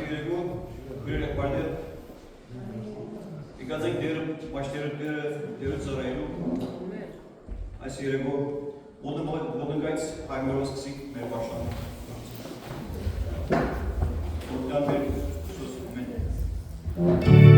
երեկո գրել եք բարդեր եկած եք դերը դերը ծառայելու այս երեկո ոտնգայց հայմերով սկսիկ մեր բաշանը ոտնգան մեր Հիսուս ամեն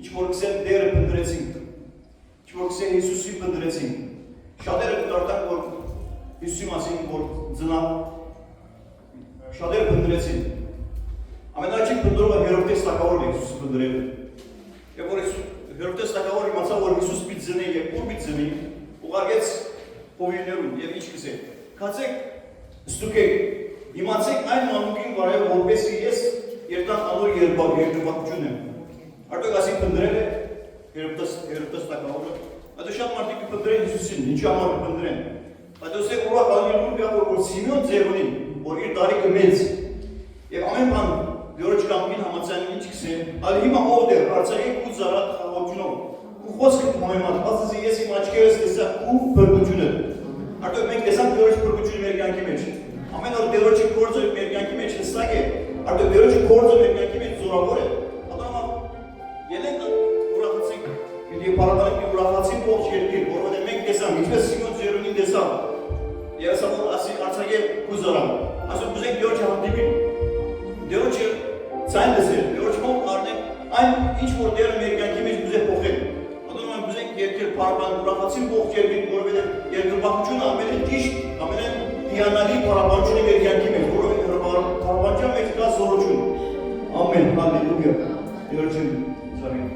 ինչ որ գսեն Տերը փնտրեցին, ինչ որ գսեն Հիսուսի փնտրեցին։ Շատերը կդարձան որ Հիսուսի մասին որ ծնա շատերը փնտրեցին։ Ամենաճի փնտրողը Հերովտես Թագավորն է Հիսուսը փնտրել։ Եվ որ Հերովտես Թագավորը իմացավ որ Հիսուս պիտի ծնի եւ ուր պիտի ծնի, ուղարկեց հովիվներուն եւ ինչ գսե։ Կացեք ստուգեք, իմացեք այն մանուկին վարել որպեսզի ես երթան անոր երկրպագություն եմ։ Արդյոք ասի փնտրել է Հերովտես Թագավորը։ Այդ շատ մարդիկ կփնտրեն Հիսուսին, ինչի համար կփնտրեն։ Այդ ոսեք ուրախ հալելույա որ Սիմեոն ձևունին, որ իր տարիքը մեծ եւ ամեն բան Գյորջ կամքին համաձայն ինչ գսե, այլ հիմա ով դեր Արցախի ու Զարատ խաղաղությունով։ Ու խոսքը համեմատ, ասես ես իմ աչքերս տեսա ու փրկությունը։ Արդյոք մենք տեսանք Գյորջ փրկությունը մեր կյանքի մեջ։ Ամեն օր Գյորջի գործը մեր կյանքի մեջ հստակ է։ Արդյոք Գյորջի գործը մեր կյանքի մեջ զորավոր է։ Ատամա ելենք ուրախացինք, պիտի բարաբարենք ուրախացին ողջ երկիր, որովհետեւ մենք տեսանք ինչպես Սիմոն Ձերունին տեսավ։ Ես ասում ասի Արցախի ու Զարան։ Ասում ուզենք Գյորջը հանդիպին։ Գյորջը ցայն դեսել, Գյորջ մոտ առնենք այն ինչ որ դերը մեր կյանքի մեջ ուզե փոխել։ Ատամա ուզենք երկիր բարաբան ուրախացին ողջ երկիր, որովհետեւ երկրպագությունը ամենաճիշտ, ամենադիանալի բարաբանությունը մեր կյանքի մեջ, որովհետեւ բարաբանության մեջ կա զորություն։ Ամեն, հալելույա։ Գյորջը զարին։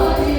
Bye.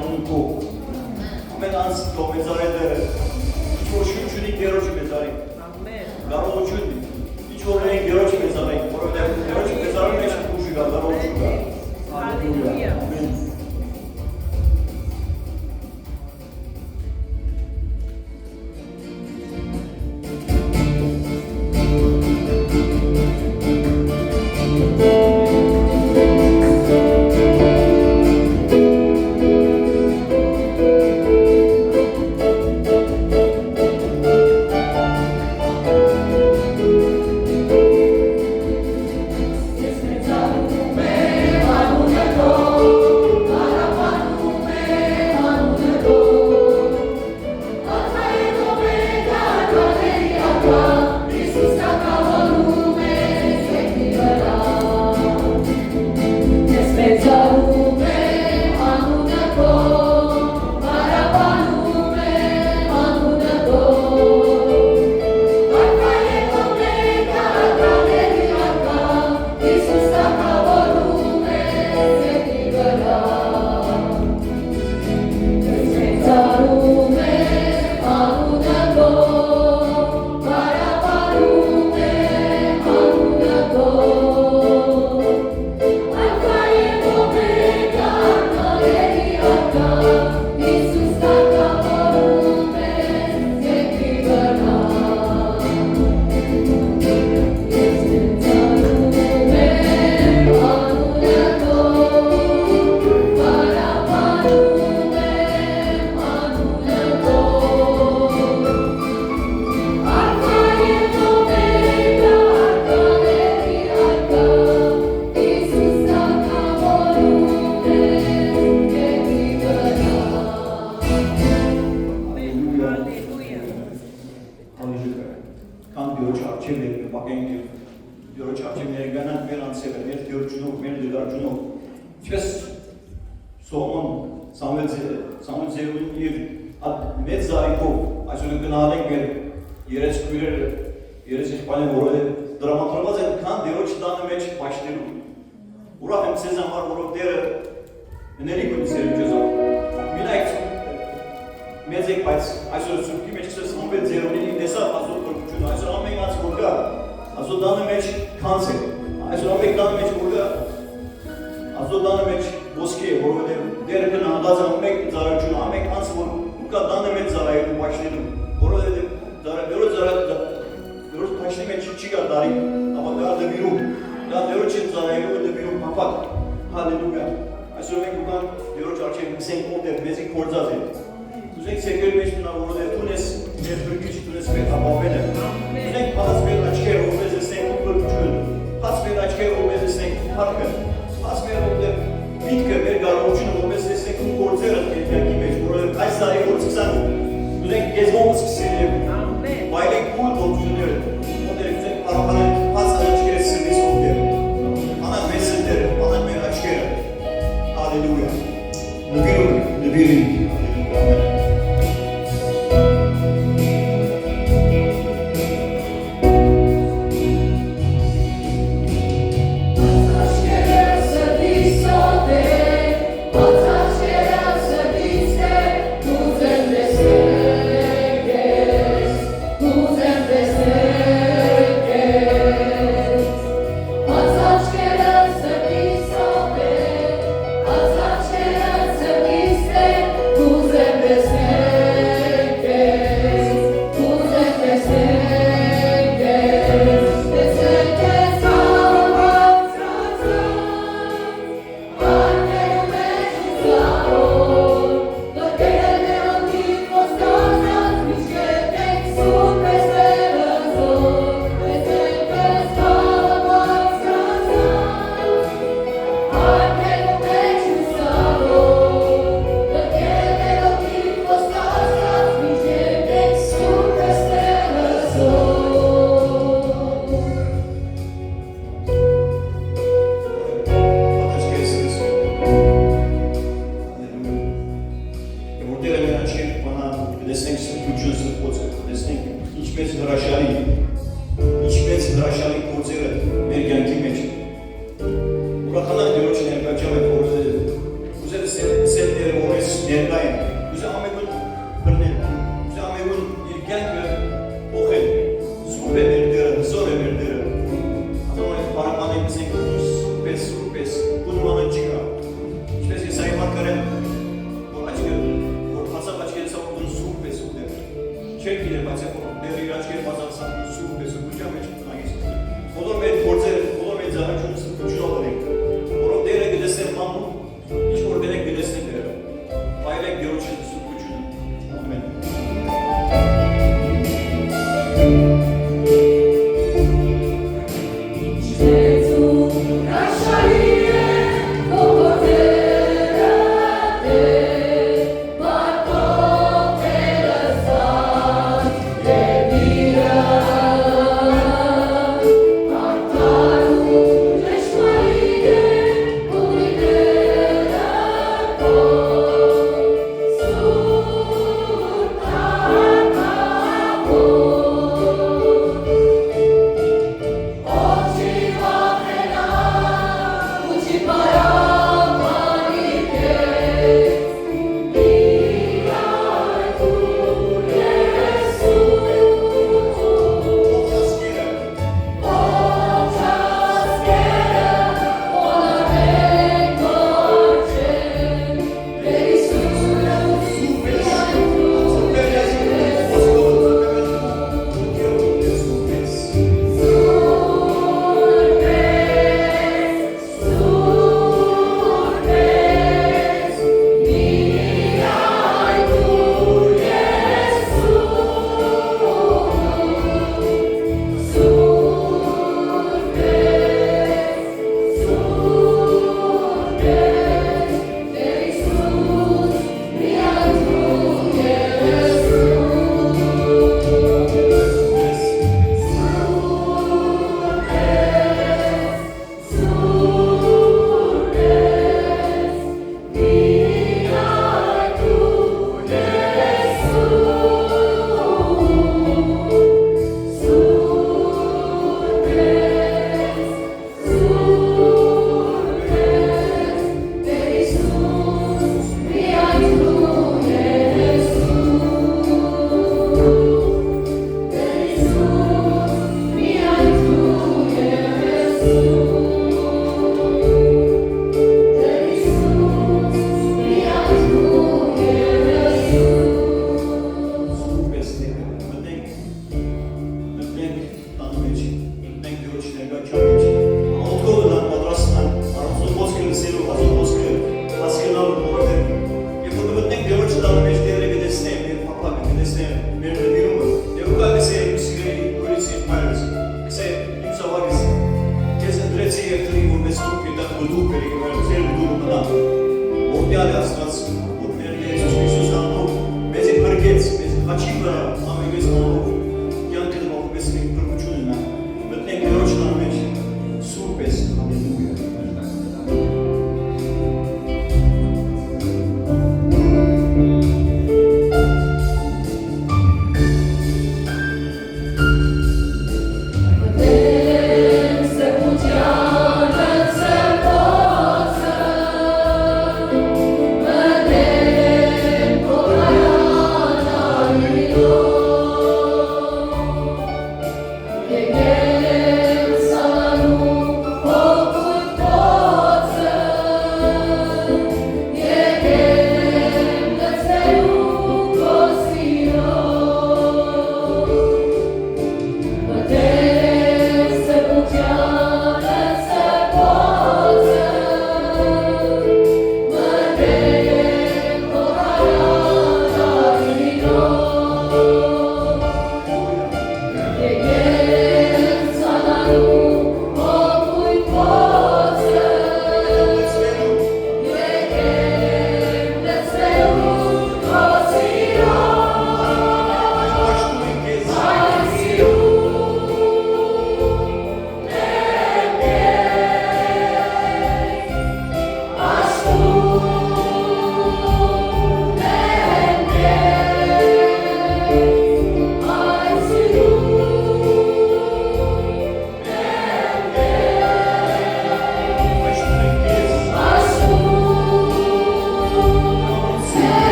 անուն քո։ Ամեն անց քո մեծարեդերը։ Ինչ որ շուրջունի գերոջը մեծարի։ Ամեն։ Գարողություն։ Ինչ որ են գերոջը մեծարի, որովհետև գերոջը մեծարում է ուժի գա, գարողություն գա։ Հալելույա։ Ամեն։ Ուրախանալ Տիրոջ ներկայությամբ եք, որ ուզել դերը որպես ներկային, ուզի ամենուն բրնել, ուզի ամենուն իր կյանքը օխել, սուրբ է մեր դերը, հզոր է մեր դերը, ատոմ այդ պարապանենք զենք սուրբ ես, կունմանը չկա, ինչպես Եսայի մարգարեն, որ աչկը, որ հացավ աչկերը սավոդուն սուրբ ես ու դեր, չեր գիրը բացը, դեր իր աչկերը բացացան սուրբ ես ու կուջա մեջ կնագես, բոլոր մեր գործերը, բոլոր մեր զահաչունը սրբությունով ենք, որով դերը գդեսներ մամու, ինչ որ դերեք գդեսներ դերը, բայրեք դերոչը սրբությունը, ամեն։ Thank you.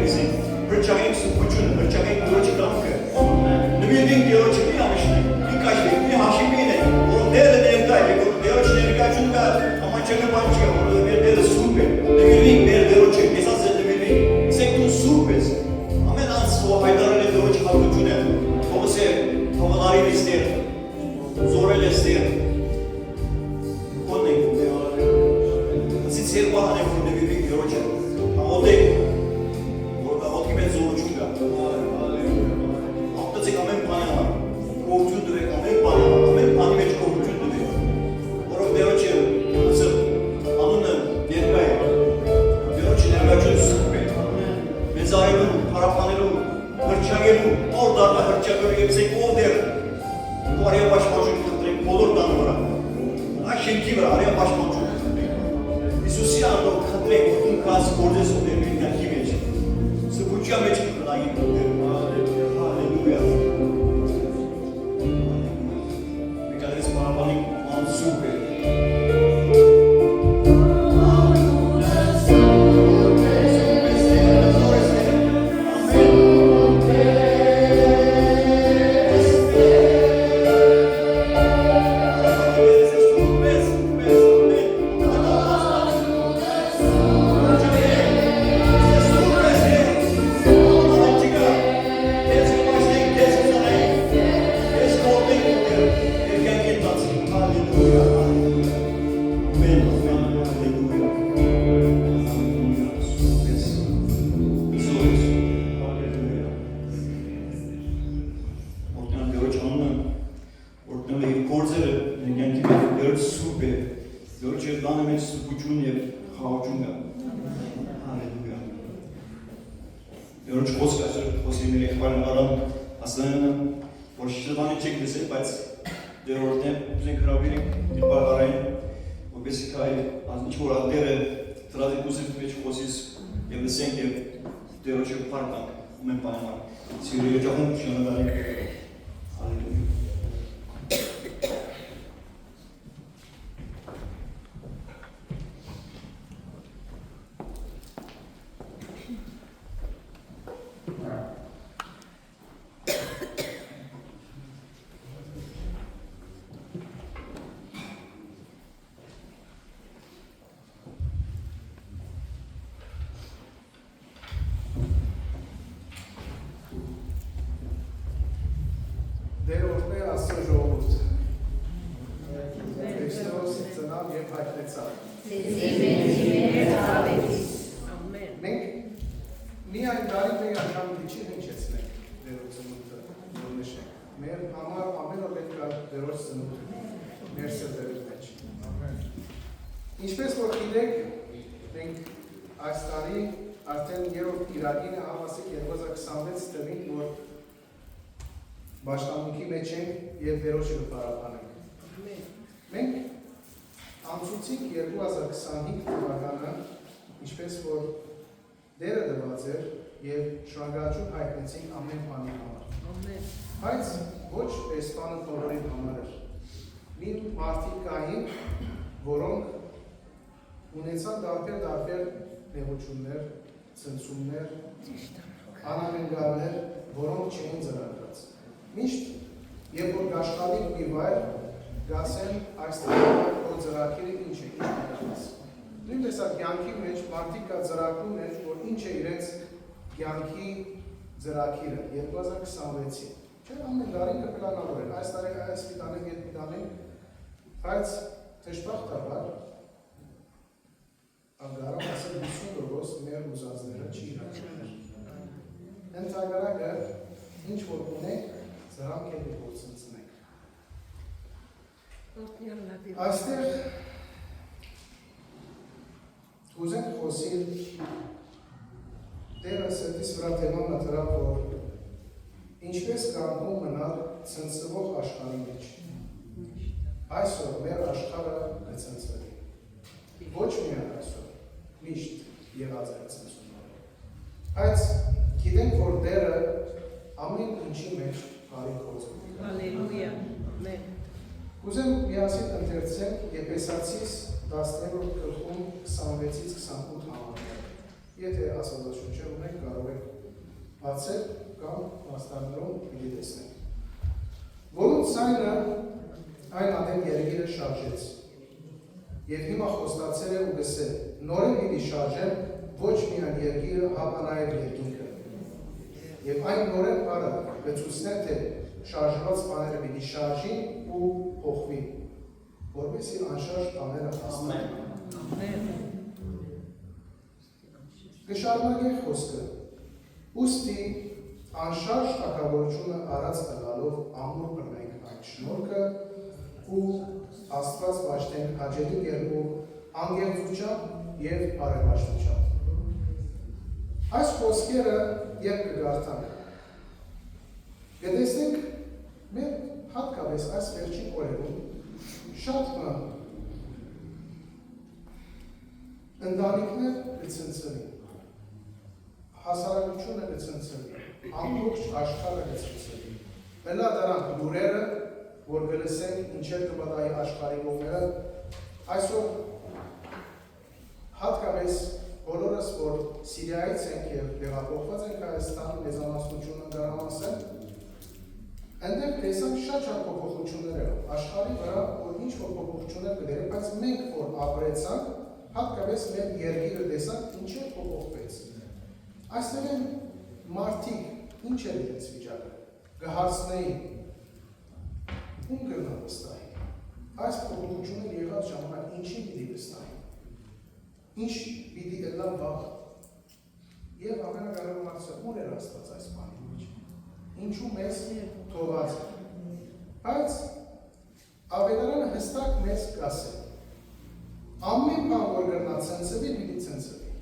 bizi. Hırçakayım sıkıntını, hırçakayım kılıcı kampı. Nübildin diyorçu bir yamıştı. Birkaç bir haşimiyle. O değerli devdaydı. O diyorçu devdaydı. Ama çakı bançı. O bir değerli süper. Nübildin bir diyorçu. Esas nübildin. Sektun süper. Ama nasıl o haydarıyla diyorçu kampı ne? O se havaları ister. Zor ele ister. O ne? Siz ser bahane bu nübildin diyorçu. Ama o değil. O gibi zorluğunda. Hafta amen panama. Kovcundu ve amen panama. Amen panime kovcundu ve. Orada diyorçu. Nasıl? Anının yergaya. Diyorçu nergacın sıkbe. Mezayelum, parapanelum, hırçagelum. Orada da hırçagör yapsak o der. Bu araya başmacun kırtırık olurdan var. Aşinki var araya başmacun kırtırık. İsusi ando kırtırık okun kası kordes o der. Bilgen kim geçti. Sıkıcı ameç kırtırık ayın kırtırık. Hallelujah. Because it's parapanik on super. Ինչպես որ գիտեք, մենք այս տարի արդեն երրորդ Իրակինը ամասիկ 2026 թվին, որ Պաշտամունքի մեջ ենք և Տերոջը կպարապանենք։ Մենք անցուցիկ 2025 թվականը, ինչպես որ դերը դված էր և շնորհակալություն հայտնեցինք ամեն բանի համար։ Բայց ոչ էսպանը բոլորի համար էր։ Մի մարդիկ կային, որոնք ունեցան տարբեր նեղություններ, ցնցումներ, անամենգալներ, որոնք չէին ծրագրած։ Միշտ, երբ որ գաշխալիկ մի վայր, գասեն այս տարի որ ծրագիրը ինչ է, ինչ կգնաց։ Նույնպես կյանքի մեջ մարդիկ կա ծրագրում էր, որ ինչ է իրենց կյանքի ծրագիրը 2026-ին։ Չէ, ամեն տարի կպլանավորել են, այս տարի այս պիտանենք, ետ պիտանենք, բայց թշպախտաբար անգարամ ասել 50% մեր ուզածները չի իրականացնել։ Ընդհանրակը ինչ որ ունենք, սրանք էլ գործընծնենք։ Այստեղ ուզենք խոսել Տերը սրտիս վրա թեման նտրավ, որ ինչպես կանգնում մնալ ցնցվող աշխարհի մեջ։ Այսօր մեր աշխարհը կցնցվի։ Ոչ միայն այսօր, միշտ եղած է ցնցումները։ Բայց գիտենք, որ Տերը ամեն ինչի մեջ բարի գործ ունի։ Հալելույա։ Ամեն։ Կուզեմ միասին ընթերցենք Եփեսացիս 10-րդ գլխում 26-ից 28 համարները։ Եթե Աստվածաշունչը ունենք, կարող եք բացել կամ մասնարներում պիտի տեսնենք։ Որոնց ցայնը այն ադեմ երգիրը շարժեց։ Եվ հիմա խոստացել է ու գսել, նորեն պիտի շարժեմ ոչ միայն երգիրը, հապա նաև երկինքը։ Եվ այն նորեն բարը գծուսներ, թե շարժված բաները պիտի շարժի ու փոխվի, որովհետեւ անշարժ բաները հաստատեն։ Ամեն։ Կշարունակենք խոսքը։ Ուստի անշարժ թագավորությունը առած տալով ամուր բռնենք այդ շնորհքը ու Աստված վաշտենք հաջելի կերպով անգեղծությամբ եւ բարեբաշխությամբ։ Այս խոսքերը երբ կգարտանք, կտեսնենք մեր հատկապես այս վերջին օրերում շատ ընտանիքներ կցնցվի, հասարակությունը կցնցվի, ամբողջ աշխարհը կցնցվի։ Հենա դրանք լուրերը, որ գլսենք ինչեր կպատահի աշխարհի կողմերը, այսօր հատկապես բոլորս, որ Սիրիայից ենք եւ տեղափոխված ենք Հայաստան, մեծամասնությունը գարամասը, այնտեղ տեսանք շատ փոփոխություններ աշխարհի վրա, որ ինչ որ փոփոխություններ կդեր, բայց մենք որ ապրեցանք, հատկապես մեր երկիրը տեսանք ինչեր փոփոխվեց։ Այստեղ են մարդիկ ինչ է դες վիճակը, կհարցնեին, ում կգնա վստահի, այս փոփոխությունները եղած ժամանակ ինչին պիտի վստահի, ինչ պիտի ելան վաղ, եւ ամենակարևոր հարցը ուր էր Աստված այս բանի մեջ, ինչու մեզ թողած է, բայց ավետարանը հստակ մեզ կասել, ամեն բան որ կրնա ցնցվի, պիտի ցնցվի,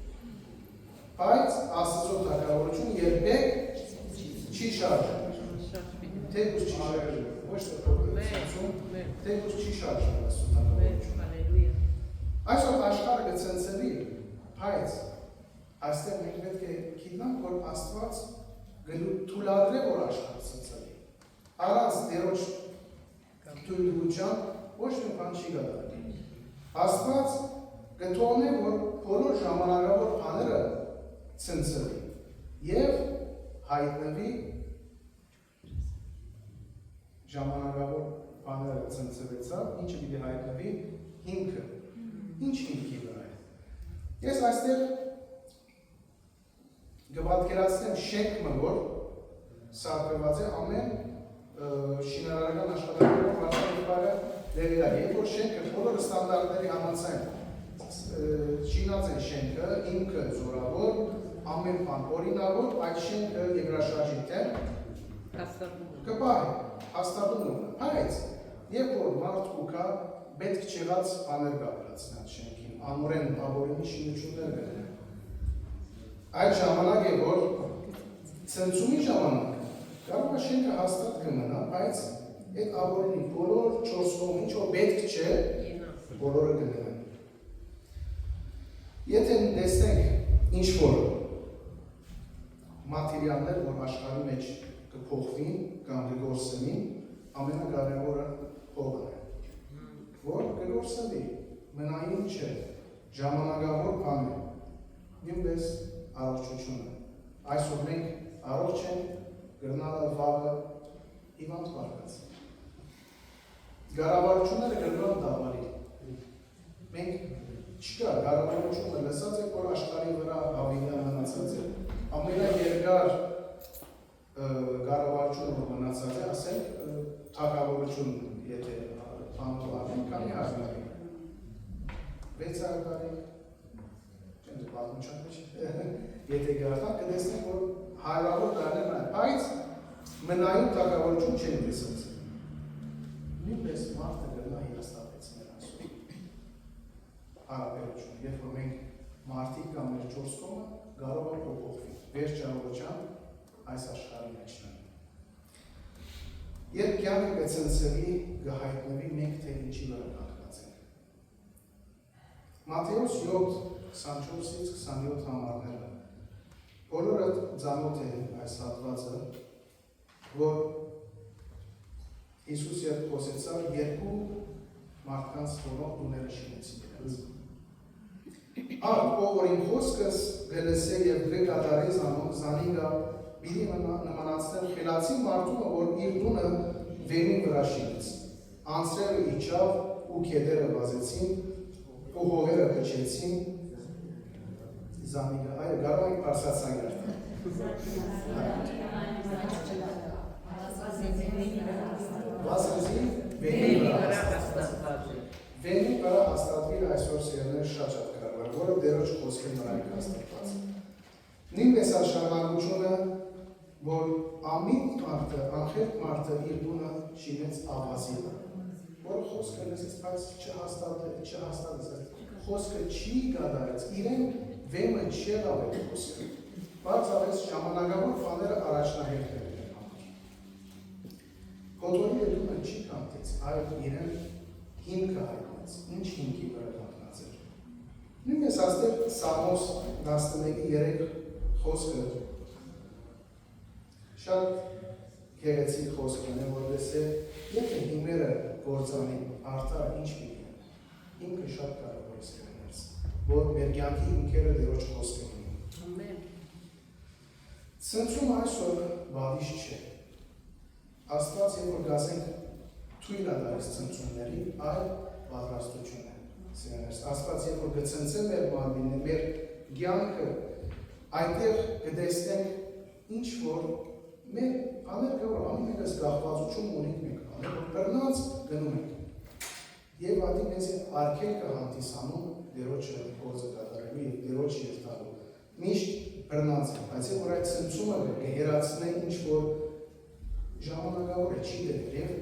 բայց Աստծո թագավորությունը երբեք չի շարժվի, թեկուզ չի շարժվի, ոչ թե փոխվեցում, թեկուզ չի շարժվի Աստծո թագավորությունը։ Այսօր աշխարհը կցնցվի, բայց այստեղ մենք պետք է գիտնանք, որ Աստված թույլատրե որ աշխարհը ցնցվի։ Առանց Տերոջ թույլտվության ոչ մի բան չի կատարվի։ Աստված կթողնի, որ բոլոր ժամանակավոր բաները ցնցվի եւ հայտնվի ժամանակավոր բաները ցնցվեցավ, ինչը պիտի հայտնվի հիմքը։ Ինչ հիմքի վրա է։ Ես այստեղ կպատկերացնեմ շենքը, որ սարքված է ամեն շինարարական աշխատանքներով վարչապետարը դեղի է, երբ որ շենքը բոլոր ստանդարտների համաձայն շինած են շենքը, հիմքը զորավոր, ամեն բան օրինավոր, այդ շենքը երկրաշարժի դեմ կպահի, հաստատում ունը, բայց երբ որ մարդու կա պետք չեղած բաներ կապրացնի այդ շենքին, անորեն ավորինի շինություններ գնեն։ Այդ ժամանակ է, որ ցնցումի ժամանակ կարող է շենքը հաստատ կմնա, բայց այդ ավորինի բոլոր 4 կողմ ինչ որ պետք չէ, բոլորը կգնեն։ Եթե տեսնենք ինչ որ մատերիալներ, որ աշխարհի մեջ կփոխվին կամ կգործվին, ամենակարևորը փողն է, որ կգործվի, մնային չէ, ժամանակավոր բան է, նույնպես առողջությունը։ Այսօր մենք առողջ ենք, գրնալը վաղը իվանց բարկած։ Գարավարությունները գրնալ դավարի։ Մենք չկա, գարավարությունը լսած է, որ աշխարհի վրա հավինյան մնացած է։ Ամենաերկար գարավարությունը որ մնացած է, ասենք թագավորություն, եթե բանով արվենք, քանի հարյուրի։ 600 տարի, չեմ դե պատմության մեջ, եթե գարտան, կտեսնենք, որ հարյուրավոր տարիներ մնա, բայց մնայուն թագավորություն չեն տեսած։ Նույնպես մարդը գրնա հիաստատեց մեր ասում։ Հարաբերություն, երբ որ մենք մարդիկ կամ մեր 4 կողմը կարող է փոխվի, վերջավորությամբ այս աշխարհի մեջն է։ Երբ կյանքը կցնցվի, կհայտնվի մենք թե ինչի վրա կանգնած ենք։ Մատթեոս 7:24-ից 27 համարները բոլորը ծանոթ է այս հատվածը, որ Հիսուս երբ խոսեցավ երկու մարդկանց որոնք տուները շինեցին իրենց։ Ով որ իմ խոսքս գլսե եւ կկատարի զանինգա պիտի նմանացնել խելացի մարդումը, որ իր տունը վենի վրա շինեց։ Անձրևը իջավ ու քեդերը վազեցին ու հողերը փչեցին զամիգա այո կարող եք բարձրացնել վազեցին վենի վրա հաստատվի այսօր սերներ շատ կարևոր որը դերոջ խոսքին վրա է հաստատված նույնպես արշավանությունը որ ամիտ մարդը անխելք մարդը իր տունը շինեց ավազի որ խոսքը լսեց բայց չհաստատեց խոսքը չի գադարեց իրեն վեմը չի եղավ խոսքը բարձրապես ժամանակավոր բաները առաջնահերթել են կոտորի տունը չի կանգնեց այլ իրեն հիմքը հայտնեց ինչ հիմքի վրա կանգնած էր նույնպես աստեղ Սամոս 11:3 խոսքը շատ գեղեցիկ խոսքն է որպես է եթե հիմերը գործանի արդար ինչ պիտի հիմքը շատ կարևոր է սկսելուց որ մեր կյանքի հիմքերը դերոջ խոսքը ունի ամեն ցնցում այսօր բավիշ չէ Աստված երբ որ գասենք թույլ ադարից ցնցումների այլ պատրաստություն է սիրելիներ Աստված երբ որ գցնցե մեր մարմինը մեր կյանքը այդտեղ կտեսնենք ինչ որ մեր բաներ կա որ անում ենք այս գաղվածություն ունենք մենք բաներ որ բռնած գնում ենք եւ ադի մեզ արգելքը հանդիսանում դերոջը գործը կատարելու եւ դերոջ երթալու միշտ բռնած է բայց որ այդ ցնցումը կհերացնի ինչ որ ժամանակավոր է չի դեր եւ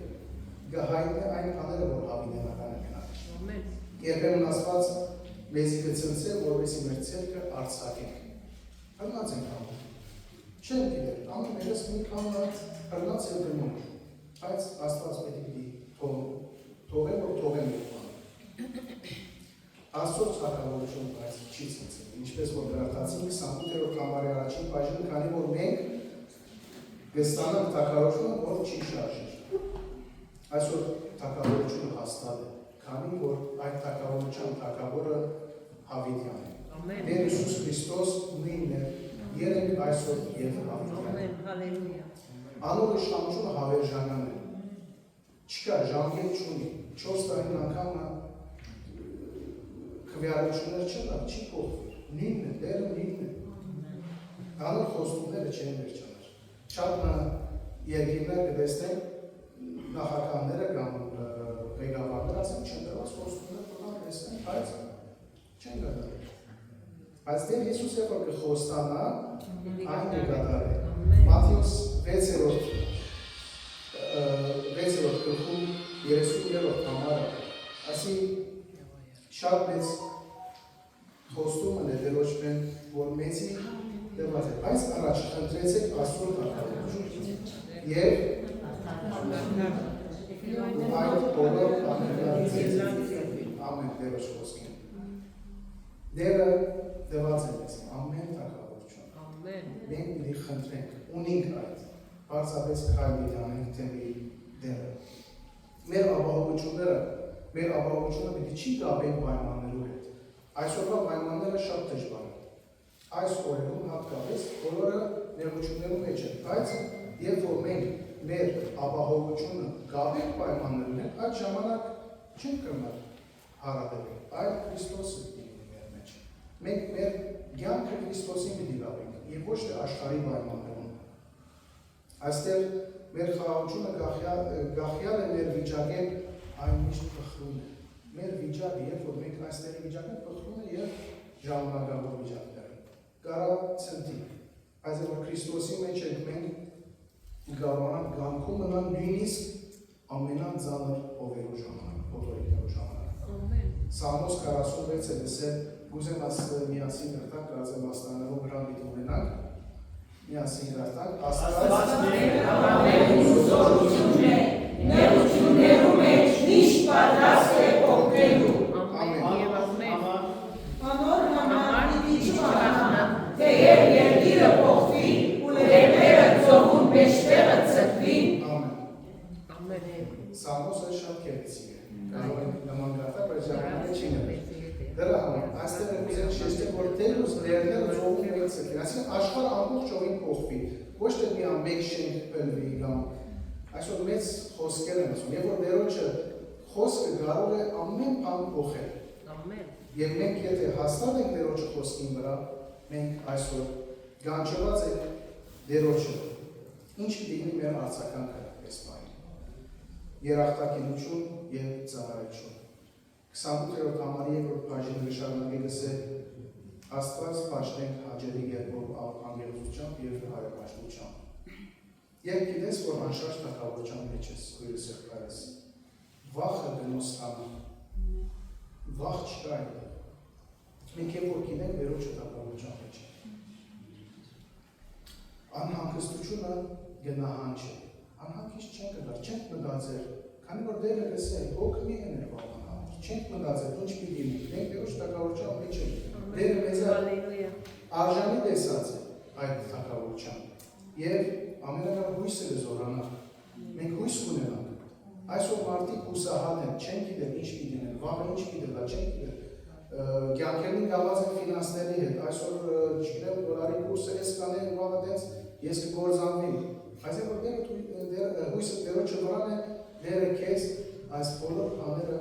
գահայտնի այն բաները որ հավիտենական են ամեն երբեմն Աստված մեզի կցնցե որովհետեւ մեր ցերկը արցակենք բռնած ենք անում չեմ գիտեր, ամեն մերս մի կանած բռնած և գնում, բայց Աստված պետք է թողեմ, որ թողեմ և բան։ Աստծո ցանկավորություն բայց չի ցնցել, ինչպես որ գրառացինք 28-րդ համարի առաջին բաժին, քանի որ մենք կստանանք թագավորությունը, որ չի շարժեր։ Այսօր թագավորությունը հաստատ է, քանի որ այդ թագավորության թագավորը Հավիտյան է։ Մեր Հիսուս Քրիստոս նույնն է երեք այսօր և հավիտյան։ Անոր իշխանությունը հավերժանան է։ Չկա ժամկետ չունի, 4 տարին անգամը քվեարկություններ չկա, չի փոխվի։ Նույնն է, դերը նույնն է։ Անոր խոստումները չեն վերջանար։ Շատ երկիրներ կտեսնենք նախագահները կամ ղեկավարները ասեն չեն դրված խոստումներ կան տեսնենք, բայց չեն կատարել։ Բայց դեր Հիսուս երբ որ կխոստանա, այն կկատարի։ Մատթեոս 6-րդ գլխում 33-րդ համարը, ասի շատ մեծ խոստումն է դերոջմեն, որ մեզի դրված է, բայց առաջ խնդրեցեք Աստծո թագավորություն եւ այդ բոլոր բաները ամեն դերոջ խոսքին։ Դերը դված է մեզ ամեն թագավորություն։ Մենք պիտի խնդրենք, ունենք այդ, բարձրապես քայլի անենք թեմի դերը։ Մեր ապահովությունները պիտի չի կապեն պայմաններու հետ։ Այսօրվա պայմանները շատ դժվար են։ Այս օրերում հատկապես բոլորը նեղություններում մեջ են, բայց երբ որ մենք մեր ապահովությունը կապենք պայմաններու հետ, այդ ժամանակ չենք կրնալ հարաբերել, այլ Քրիստոսը մենք մեր կյանքը Քրիստոսին պիտի կապենք եւ ոչ թե աշխարհի պայմաններում։ Այստեղ մեր խաղաղությունը գախյալ է մեր վիճակեն այն միշտ փխրում է։ Մեր վիճակը, երբ որ մենք այստեղի վիճակը փխրում է եւ ժամանակավոր վիճակներ։ Կարա ցնցի։ Բայց որ Քրիստոսի մեջ ենք մենք կարողանանք գանքում մնալ նույնիսկ ամենածանր ովերու ժամանակ, փոթորիկներու ժամանակ։ Ամեն։ Սամոս 46-ը լսել Ուզեմ ասել միասին գրտանք, կարծեմ աստանալով վրան պիտի ունենանք, միասին գրտանք, Աստված մեր համամեղ ուսորություն է, նեղություններու մեջ միշտ պատրաստ է օգնելու։ Ամեն և ամեն։ Անոր համար պիտի չմահանա, թեև երկիրը փոխվի, ու լեռները ծովուն մեջտեղը ցկվին։ Ամեն։ Սամոսը շատ գեղեցիկ է, կարող ենք նման գրտանք, բայց ժամանակը չի նվեր։ Դրա համար, այստեղ եմ ուզել շեշտել, որ Տերոս լեռները ծովում մեծ է, այսինքն աշխարհը ամբողջովին փոխվի, ոչ թե միայն մեկ շենք բնվի կամ այսօր մեծ խոսքեր են ասում, եւ որ Տերոջը խոսքը կարող է ամեն բան փոխել։ Ամեն։ Եվ մենք եթե հաստատ ենք Տերոջը խոսքին վրա, մենք այսօր գանչված ենք Տերոջը, ինչ դինի մեր արձագանքը այս բանի։ Երախտագիտություն եւ ծառայություն։ 28-րդ համարի որ բաժինը շարունակելս է Աստված պաշտենք հաջելի երկով անգեղությամբ եւ հայրապաշտությամբ։ Եվ գիտես, որ անշարժ թագավորության մեջ ես, քույրս եղբայրս, վախը գնոստանը, վախ չկա այդտեղ։ Մենք երբ որ գիտենք Տերոջը թագավորության մեջ է։ Անհանգստությունը գնահան չէ։ Անհանգիստ չենք գնալ, չենք մտածել, քանի որ Տերը գսել, հոգ մի են բավանալ, չենք մտածել, ինչ պիտի լինի, մենք Տերոջ թագավորության մեջ ենք։ Տերը մեզ արժանի տեսած է այդ թագավորության եւ ամենալավ հույսը զորանա։ Մենք հույս ունենանք։ Այսօր մարդիկ հուսահատ են, չեն գիտել ինչ պիտի լինեն, վաղը ինչ պիտի լա, չեն գիտել։ Կյանքերին գալած են ֆինանսների հետ, այսօր չգիտեմ դոլարի կուրսը էս կանեն, վաղը դենց ես կգործանվի։ Այսինքն որ հույսը Տերոջը վրան է, Տերը քեզ այս բոլոր բաները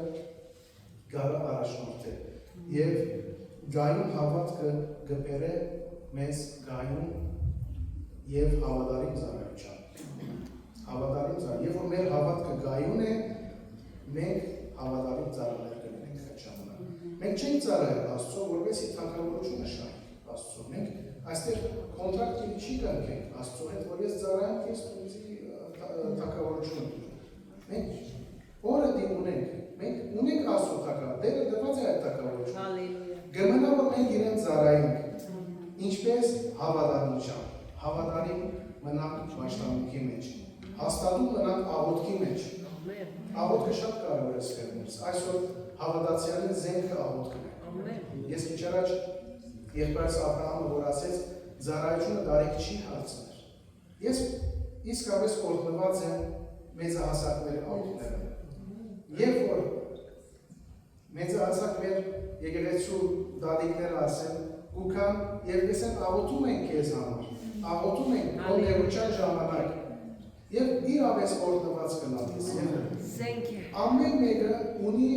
գալը առաջնորդել։ Եվ գայուն հավատքը գբերը մեզ գայուն եւ հավատարիմ ծառայության։ Հավատարիմ ծառայ, երբ որ մեր հավատքը գայուն է, մենք հավատարիմ ծառաներ կլինենք այդ ժամանակ։ Մենք չենք ծառայել Աստծո, որովհետեւ թագավորությունը շահենք Աստծո։ Մենք այստեղ կոնտրակտի չի կնքենք Աստծո հետ, որ ես ծառայեմ, ես ինձի թագավորություն ունեմ։ Մենք օրը դի ունենք, մենք ունենք Աստծո թագավոր, Տերը դված է այդ թագավորությունը։ Հալելույա։ Գմնա որ մենք իրեն ծառայենք, ինչպես հավատարմությամբ, հավատարիմ մնանք պաշտամունքի մեջ, հաստատում մնանք աղոթքի մեջ։ Աղոթքը շատ կարևոր է սերներս, այսօր հավատացյալի զենքը աղոթքն է։ Ես քիչ առաջ եղբայրս Աբրահամը որ ասեց, ծառայությունը դարիք չի հարցներ։ Ես իսկապես օրհնված եմ մեծահասակների աղոթքները։ Երբ որ մեծահասակ մեր եկեղեցու դադիկները ասեն, գուքան եւ գսեն աղոթում են քեզ համար, աղոթում են քո ներուչան ժամանակ եւ իրավես օրհնված կնալիս եւ ամեն մեկը ունի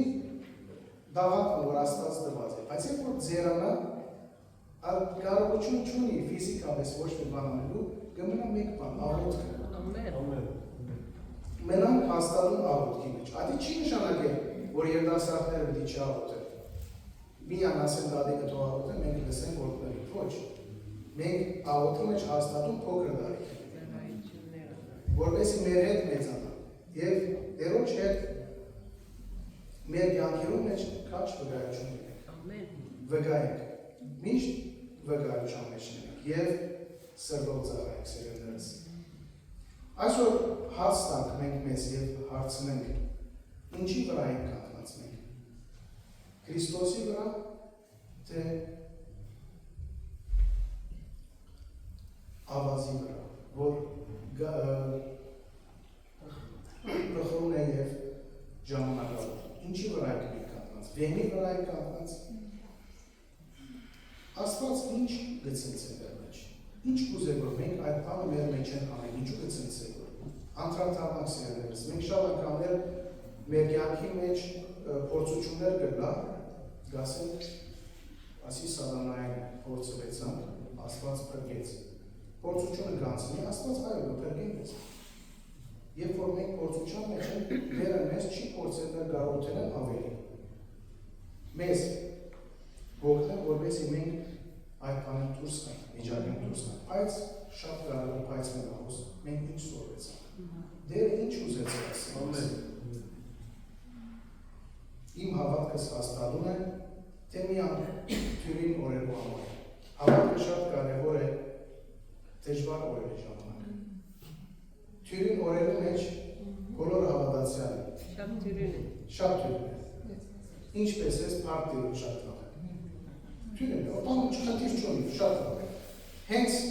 դավանքը որ Աստված տված է, բայց երբ որ ձերանը կարողություն չունի ֆիզիկապես ոչ մի բան անելու, կմնա մեկ բան, աղոթքը։ Մենանք հաստատում աղոթքի մեջ։ Այդ չի նշանակել, որ երիտասարդները պիտի չաղոթեն։ Միան ասեն դադիկը թող աղոթեն, մենք լսենք օրհնելի։ Ոչ։ Մենք աղոթքի մեջ հաստատում փոքր դարիք։ Որպեսզի մեր հետ մեծանա եւ Տերոջ հետ մեր կյանքերում մեջ քաչ վկայություն ունենք։ Վկայենք։ Միշտ վկայության մեջ ենք եւ սրտով ծառայենք սերունդներս։ Այսօր հարց տանք մենք մեզ եւ հարցնենք ինչի վրա ենք կանգնած մենք։ Քրիստոսի վրա թե ավազի վրա, որ գլխում է եւ ժամանակավոր։ Ինչի վրա ենք մենք կանգնած։ Վենի վրա ենք կանգնած։ Աստված ինչ գցեց է մեջ։ Ինչ կուզեր որ մենք այդ բանը մեր մեջ ենք անենք, ինչու գցեց է որ անդրադառնանք սերներս։ Մենք շատ անգամներ մեր կյանքի մեջ փորձություններ կգա, գասենք, ասի սատանային փորձվեցանք, Աստված փրկեց։ Փորձությունը գանցնի, Աստված այո փրկեն մեզ։ Երբ որ մենք փորձության մեջ ենք, Տերը մեզ չի փորձել գարոթել ավելի։ Մեզ գողն որպեսզի մենք այդ բանը դուրս գանք, վիճակեն դուրս գանք, բայց շատ կարևոր բայց մենախոս, մենք ինչ սովորեցանք։ Դերը ինչ ուզեց ասել։ Իմ հավատքս հաստատում է, թե միան թյուրին օրերու համար։ Հավատքը շատ կարևոր է դժվար օրերի ժամանակ։ Թյուրին օրերու մեջ բոլոր հավատացյալ է։ Շատ թյուրին է։ Շատ թյուրին է։ Ինչպես ես պարտիրում շատ լավ է։ Թյուրին է, ոտան չխնդիր չունի, շատ լավ է։ Հենց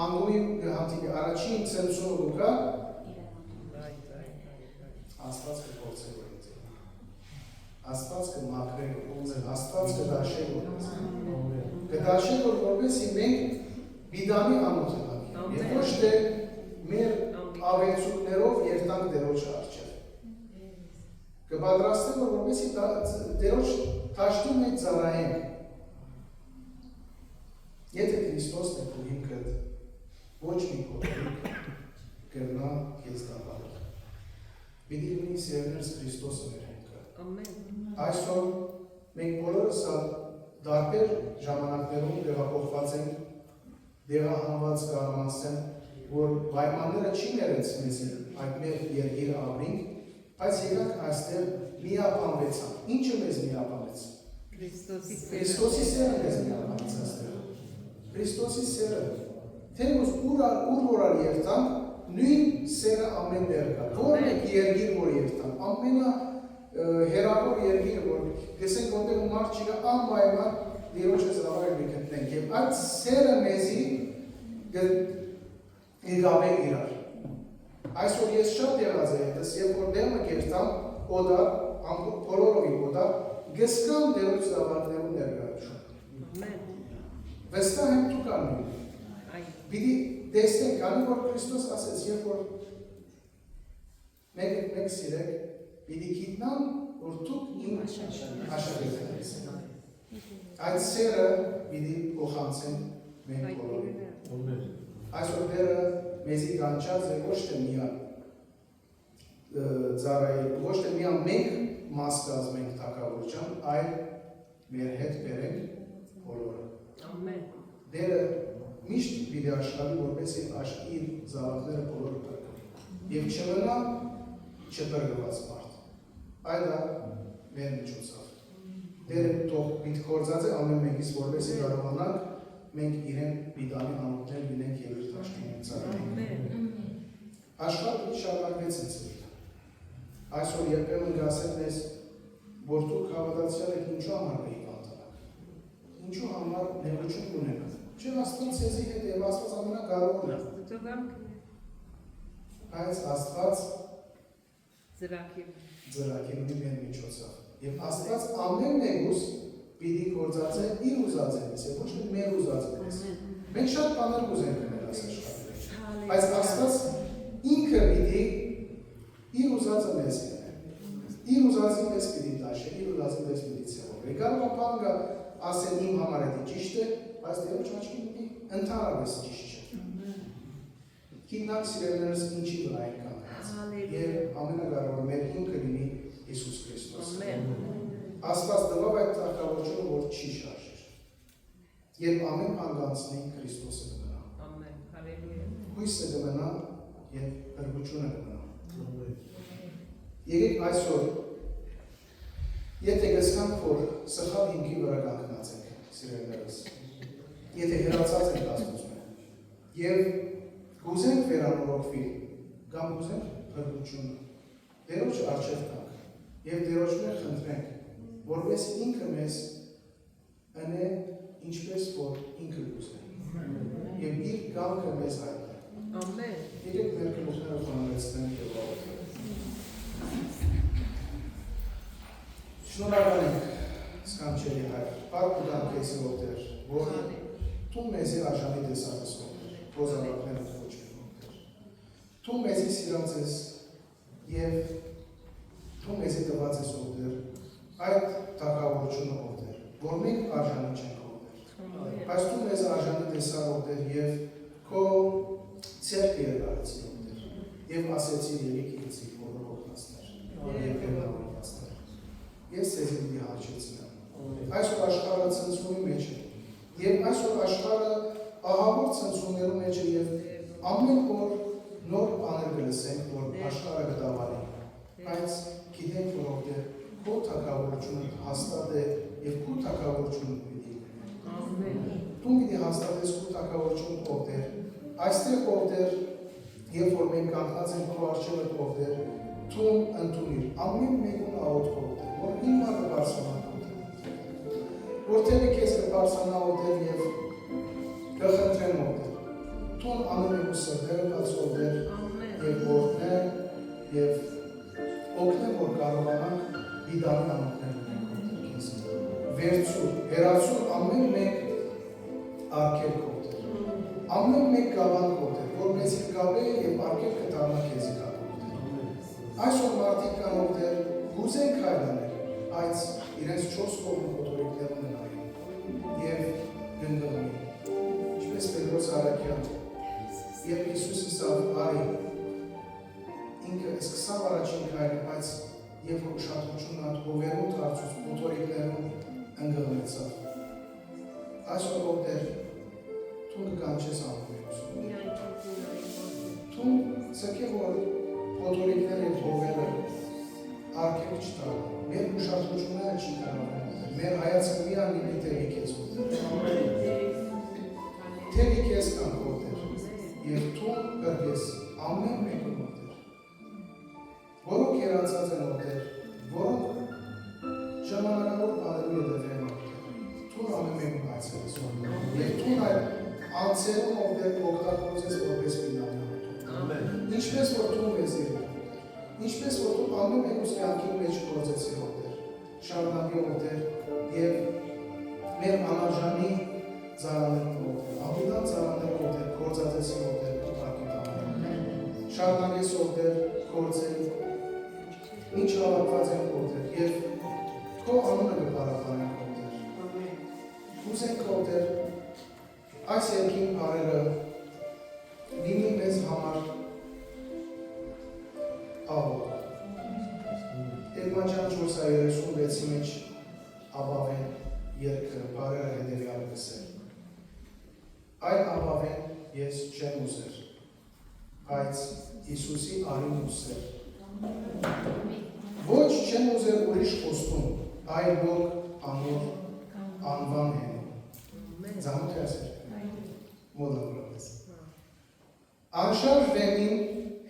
անգումի գհանտիկի առաջին ծնցունը լուկա Աստված կփորձե որ ինձ։ Աստված կմաքրե որ, Աստված կդաշե որ։ Կդաշե որ որպեսզի մենք բիդանի անոթ ենք։ Երբ թե մեր ավելցուկներով երթանք Տերոջը առջև։ Կպատրաստենք, որ որպեսզի Տերոջ դաշտում մենք ծառայենք։ Եթե Քրիստոսն է քո հիմքդ, ոչ մի փոքրիկ կրնա քեզ դավալ։ Պիտի լինի սերներս Քրիստոսը մեր հիմքը։ Ամեն։ Այսօր մենք բոլորս տարբեր ժամանակներում տեղափոխված ենք, դեղահանված կարող ասեմ, որ պայմանները չի ներեց մեզ այդ մեր երկիրը ապրենք, բայց եկանք այստեղ միապանվեցանք։ Ինչը մեզ միապանվեց։ Քրիստոսի սերը մեզ միապանվեց այստեղ։ Քրիստոսի սերը։ Թեև ուր որ երթանք, նույն սերը ամեն տեղ կա։ Որ մեկ երկիր որ երթանք, ամենա հերավոր երկիրը որ գսենք որտեղ մարդ չկա, անպայման Տերոջը ծառայել մի գտնենք եւ այդ սերը մեզի գաբե իրար։ Այսօր ես շատ եղած եմ այդպես, երբ որ դեմը կերտամ, օդա, բոլորովի օդա, գսկամ Տերոջ ծառայելու ներկայություն։ Ամեն։ Վստահ եմ դու կանում։ Պիտի տեսնենք, քանի որ Քրիստոս ասեց, երբ որ մեկ սիրեք, պիտի գիտնան, որ դուք իմ աշակերտներն եք։ Այդ սերը պիտի փոխանցեն մենք բոլորին։ Այսօր դերը մեզի կանչած է ոչ թե միան ծառայել, ոչ թե միան մենք մաս կազմենք թագավորության, այլ մեր հետ բերենք բոլորը։ Ամեն։ Դերը միշտ պիտի աշխատի, որպեսզի իր զավակները բոլորը փրկի։ Եվ չմնա չփրկված մարդ։ Այդ է մեր միջոցով։ Դերը թող պիտի գործած է ամեն մեկից, որպեսզի կարողանանք մենք իրեն պիտանի անոթներ լինենք եւ իր դաշտին ծառայենք։ Աշխարհը շարունակվեց ինձ։ Այսօր երբեմն գասեն մեզ, որ դուք հավատացյալ եք ինչու համար կհիվանդանաք։ Ինչու համար ներողություն ունենաք։ Չէ, Աստված ցեզի հետ եւ Աստված ամենակարողն է։ Բայց Աստված ծրագիր ունի մեր միջոցով։ Եվ Աստված ամեն մեկուս պիտի գործածե իր ուզածելիս, եւ ոչ թե մեր ուզածելիս։ Մենք շատ բաներ ուզենք մեր աշխարհում։ Բայց Աստված ինքը պիտի իր ուզածը մեզ կնե։ Իր ուզածը մեզ պիտի դաշե, իր ուզածը մեզ պիտի ցեղի։ Կարող է բանը ասել իմ համար է ճիշտ է, բայց դեռ չաչքի պիտի ընդհանրապես ճիշտ չէ։ Գիտնակ սիրելիներս ինչի վրա ենք կանգնած։ Եվ ամենակարևորը մեր ինքը լինի Հիսուս Քրիստոս։ Աստված տվավ այդ թակավորությունը, որ չի շարժեր։ Երբ ամեն բան անցնի Քրիստոսը կմնա։ Ամեն, հալելույա։ Հույսը կմնա եւ փրկությունը կմնա։ Եկեք այսօր, եթե գսկանք, որ սխալ հիմքի վրա կանգնած ենք, սիրելիներս, եթե հեռացած ենք Աստծուց եւ գուզենք վերանորոգվել, կամ գուզենք փրկությունը, Տերոջ առջև տանք եւ Տերոջներ խնդրենք, որպես ինքը մեզ ընե ինչպես որ ինքը գուզենք եւ իր կամքը մեզ հայտնի։ Ամեն։ Եկեք մեր գլուխները բանալեցնենք եւ աղոթենք։ Շնորհակալ ենք սքանչելի Հայր, փառք ու դանքեցի ողջեր, որ դու մեզի արժանի տեսածս ողջեր, ռոզավակները ողջեր ողջեր։ Դու մեզի սիրած ես եւ դու մեզի տված ես ողջեր, այդ թակավորությունը ողջեր, որ մենք արժանի չենք ողջեր։ Բայց դու մեզ արժանի տեսա ողջեր եւ քո ցերկը երարեցի ողջեր։ Եվ ասեցի ելիք ինձի բոլոր ողջացներ։ Եվ վերնավորվածներ։ Ես ձեզ պիտի հաճեցնեմ։ Այսօր աշխարհը ցնցումի մեջ է։ Եվ այսօր աշխարհը ահավոր ցնցումներու մեջ է եւ ամեն օր նոր բաներ կլսենք, որ աշխարհը կդավարի։ Բայց գիտենք, որ ովքեր քո թակավորությունը հաստատ է եւ քո թակավորությունը պիտի լինի։ Ամեն։ Դու պիտի հաստատես քո թակավորությունը ովքեր։ Այստեղ ովքեր, երբ որ մենք կանգնած ենք քո առջևը ովքեր, դու ընդունիր ամեն մեկուն աղոթք ովքեր, որ հիմա կբարձրանա որտեղ քեզ կբարձրանա ովքեր եւ կխնդրեն ովքեր։ Դու ամեն մեկու սրտերը բացողներ եւ որդներ եւ օգնեն, որ կարողանանք դիդանի անոթներ ունենք քեզ։ Վերցու, հերացու ամեն մեկ արգելք ովքեր, ամեն մեկ գավանք ովքեր, որ մեզ կգաբե եւ արկել կտանա քեզի կապուտեր։ Այսօր մարդիկ կան ովքեր գուզեն քայլանել, բայց իրենց 4 կողմը կոտորիկներն են այնում եւ գնդողում։ Ինչպես Պետրոս Արաքյան, երբ Հիսուսը ասավ արի, ինքը սկսավ առաջին քայլը, բայց երբ որ ուշադրությունն այդ հովերուն դարձուց կոտորիկներում ընկղմեցավ։ Այսօր ովքեր թուն կանչես ամբողջություն։ Թուն ցկե որ կոտորիկները եւ հովերը արկել չտան։ Մեր ուշադրությունները չի կարող։ Մեր հայացքը միայն դեպի քեզ ուտել։ Թերի քեզ կան ովքեր եւ թուն կրկես ամեն մեկը ովքեր։ Որոնք երացած են ովքեր, որոնք ժամանակավոր բաներու ետևեն ովքեր։ Թուն ամեն մեկը այցելես ովքեր։ Եվ թուն այդ անցերում ովքեր օգտագործես որպես պինանյալ։ Ինչպես որ թուն ես եղել։ Ինչպես որ թուն ամեն մեկուս կյանքի մեջ գործեցի ովքեր։ Շարունակի ովքեր եւ մեր անարժանի ծառաներով ովքեր, ապիտան ծառաներով ովքեր, գործածեցի ովքեր ուտակի տանել։ Շարունակես ովքեր գործել, ինչ հավաքված են ովքեր եւ քո անունը կպարապանեն ովքեր։ Ուզենք ովքեր այս երկին բարերը լինի մեզ համար աղոտ։ Երմանջան 436-ի մեջ աբավեն երկը բարերը հետևյալ կսել։ Այդ աբավեն ես չեմ ուզեր, բայց Հիսուսի արին ուզեր։ Ոչ չեմ ուզեր ուրիշ խոստում, այլ որ անոր անվան հենում։ Ձամոտ է ասեր։ Մոլավորապես։ Անշարժ վեմին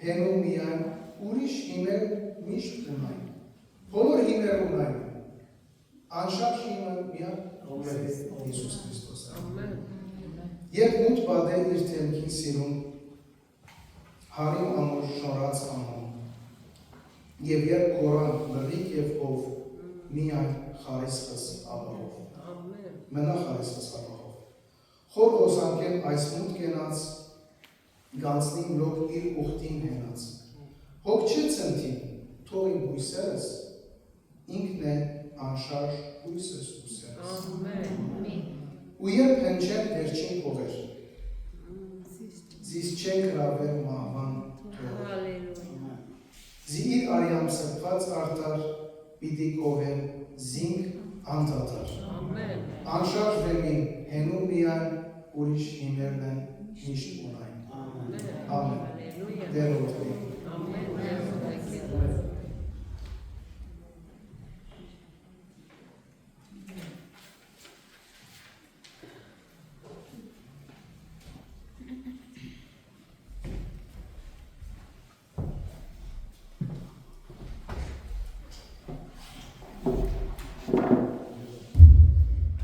հենում միայն ուրիշ հիմեր միշտ ունայն։ Բոլոր հիմեր ունայն։ Անշարժ հիմը միայն Հիսուս Քրիստոս։ Երբ մութ բադե իր թեմքին սիրում, հարիմ ամոր շորած անում, և երբ կորան լրիկ և ով, միայն խարիսխս աբաղով։ Մնա խարիսխս աբաղով։ Խոր հոսանքեն այս մութ կենած, գանցնին լոք իր ուղտին հենած։ Հոգ չէ ծնտին, թող իմ հույսերս, ինքն է անշարժ հույսս ուսերս։ Ու երբ հնչեն վերջին փողեր, զիս չեն գրավել մահվան թողեր։ Զի իր արյամ սրբված արդար, պիտի կողեն զինք անդադար։ Անշարժ վեմին հենում միայն, ուրիշ հիմերն են միշտ ունայն։ Ամեն։ Դեր որդի։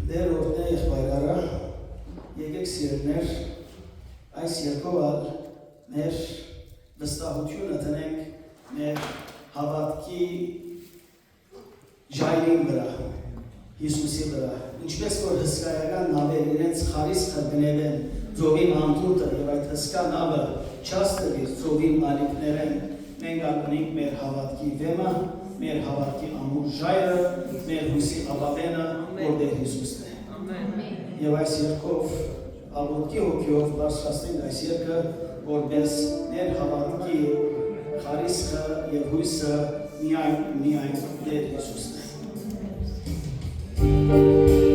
Դեր որդի եղբայրարը, եկեք սիրներ, այս երկովալ մեր վստահությունը տնենք մեր հավատքի ժայրին վրա, Հիսուսի վրա, ինչպես որ հսկայական նավեր իրենց խարիսխը գնելեն ծովին անդուտը և այդ հսկա նավը չաստվիր ծովին ալիքներեն, մենք ակունենք մեր հավատքի վեմը, մեր հավատքի ամուր ժայրը, մեր հույսի աբավենը, որտեղ Հիսուսն է։ Եվ այս երկով աղոտքի հոգիով բարձրացնենք այս երկը, որպես մեր հավատքի խարիսխը և հույսը միայն Տեր Հիսուսն է։ Jesús, Hijo,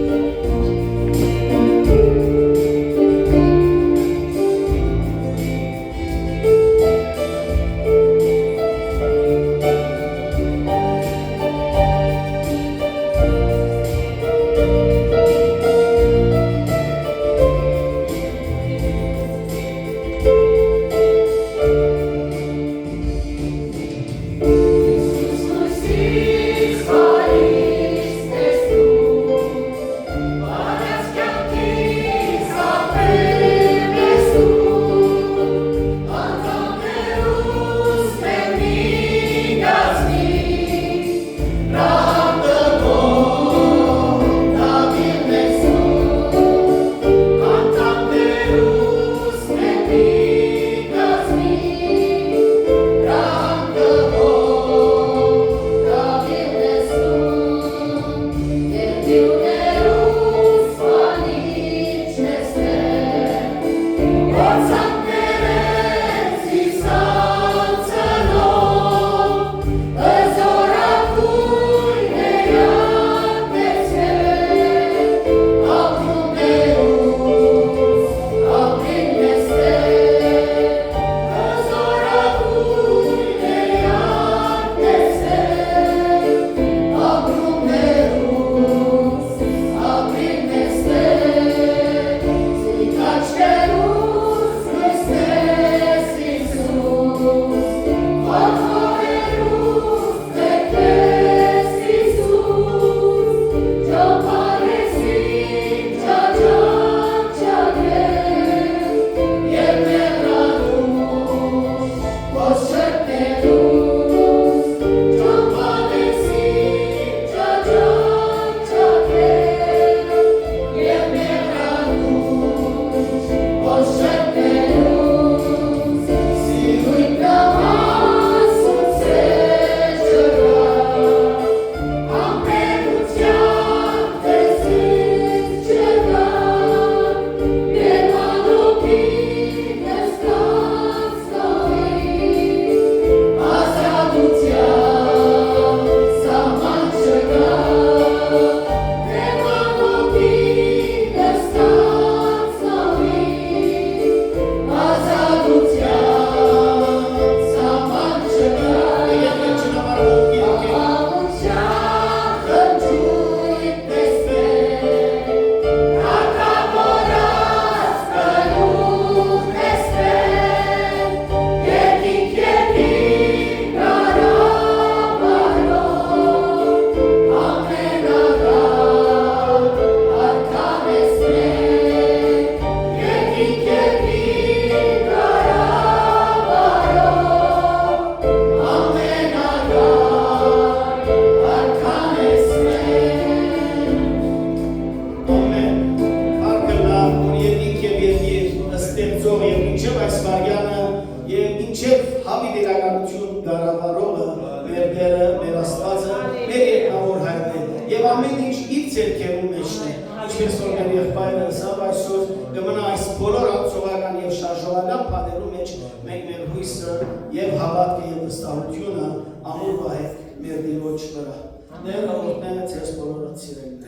Ստեղծող եւ ինչեւ այս վարյանը եւ ինչեւ հավի դերականություն գարավարողը մեր Տերը, մեր Աստվածը, մեր երկնավոր հայրն է եւ ամեն ինչ իր ձեռքերում մեջն է ինչպես որ մեր եղբայրը ասավ այսօր կմնա այս բոլոր արձողական եւ շարժողական բաներու մեջ մենք մեր հույսը եւ հավատքը եւ վստահությունը ամուր պահենք մեր Տիրոջ վրա Տերը օրհնե ձեզ բոլորը սիրելի